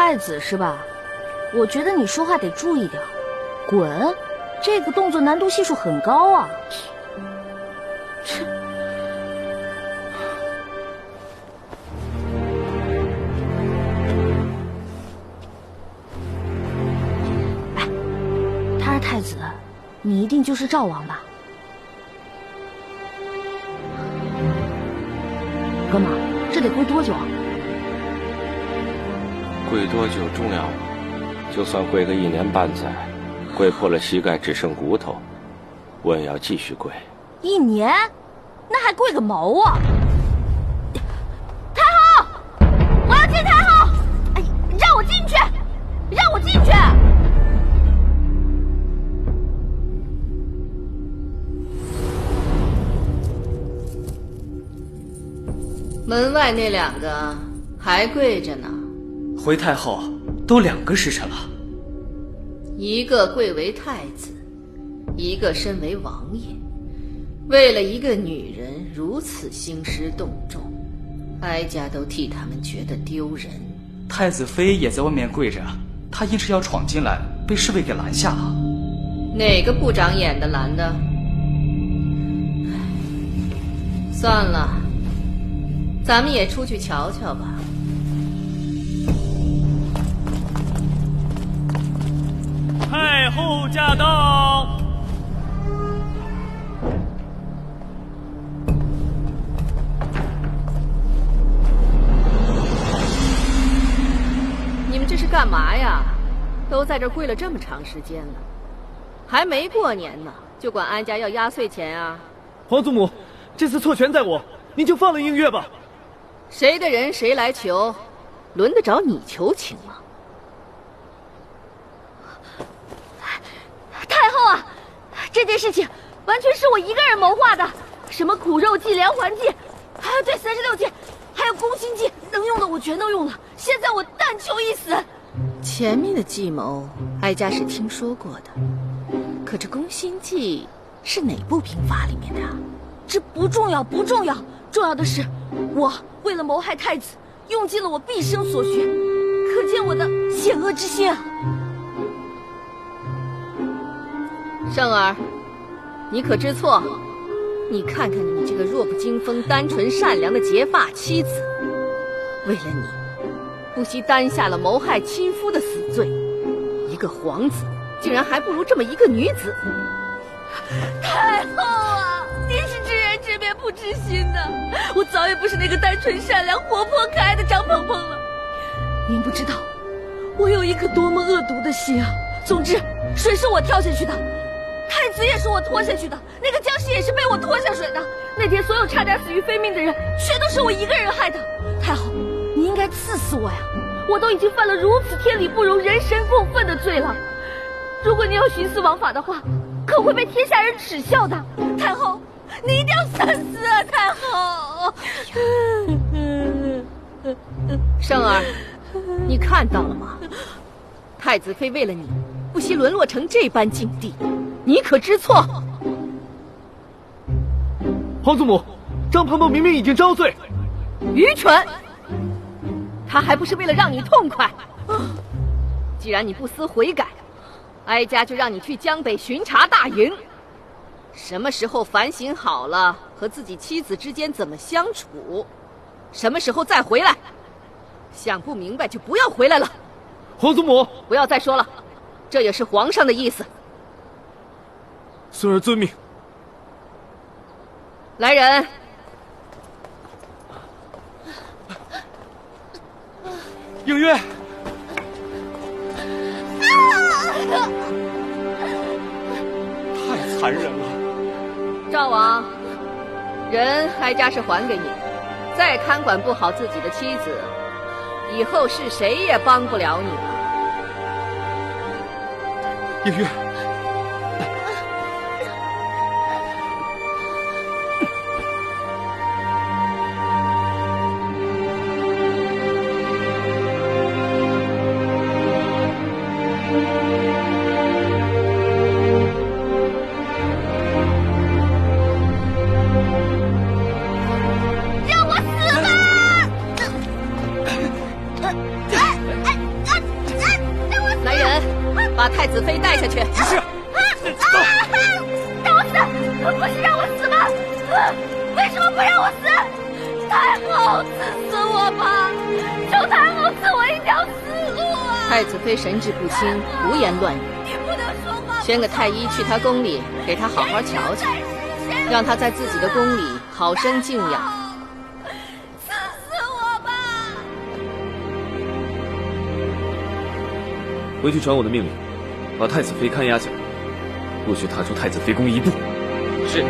太子是吧？我觉得你说话得注意点。滚！这个动作难度系数很高啊。哎，他是太子，你一定就是赵王吧？哥们儿，这得跪多久啊？跪多久重要吗？就算跪个1年半载，跪破了膝盖只剩骨头，我也要继续跪。1年？那还跪个毛啊！太后，我要见太后！哎，让我进去，让我进去！门外那2个还跪着呢。回太后，都2个时辰了。一个贵为太子，一个身为王爷，为了一个女人如此兴师动众，哀家都替他们觉得丢人。太子妃也在外面跪着，她硬是要闯进来，被侍卫给拦下了。哪个不长眼的拦的？算了，咱们也出去瞧瞧吧。太后驾到！你们这是干嘛呀？都在这跪了这么长时间了，还没过年呢，就管哀家要压岁钱啊？皇祖母，这次错全在我，您就放了映月吧。谁的人谁来求，轮得着你求情吗？太后啊，这件事情完全是我一个人谋划的，什么苦肉计、连环计，对36计，还有宫心计，能用的我全都用了。现在我但求一死。前面的计谋，哀家是听说过的，可这宫心计是哪部兵法里面的啊？这不重要，不重要，重要的是，我为了谋害太子，用尽了我毕生所学，可见我的险恶之心啊！圣儿，你可知错？你看看你这个弱不禁风、单纯善良的结发妻子，为了你，不惜担下了谋害亲夫的死罪。一个皇子，竟然还不如这么一个女子。太后啊，您是知人知面不知心的，我早也不是那个单纯善良、活泼可爱的张鹏鹏了。您不知道，我有一颗多么恶毒的心啊！总之，水是我跳下去的。太子也是我拖下去的，那个江西也是被我拖下水的。那天所有差点死于非命的人，全都是我一个人害的。太后，你应该赐死我呀！我都已经犯了如此天理不容、人神共愤的罪了。如果你要徇私枉法的话，可会被天下人耻笑的。太后，你一定要三思啊！太后，圣儿，你看到了吗？太子妃为了你，不惜沦落成这般境地。你可知错？皇祖母，张鹏鹏明明已经招罪。愚蠢！他还不是为了让你痛快。既然你不思悔改，哀家就让你去江北巡查大营。什么时候反省好了和自己妻子之间怎么相处，什么时候再回来。想不明白就不要回来了。皇祖母，不要再说了，这也是皇上的意思。孙儿遵命。来人！映月，太残忍了。赵王，人哀家是还给你，再看管不好自己的妻子，以后是谁也帮不了你了。映月，太子妃带下去。只是，让我死！不是让我死吗？为什么不让我死？太后，赐死我吧！求太后赐我一条死路啊！太子妃神志不清，胡言乱语。你不能说话。宣个太医去她宫里，给她好好瞧瞧，让她在自己的宫里好生静养。赐死我吧！回去传我的命令，把太子妃看押起来，不许踏出太子妃宫一步。是。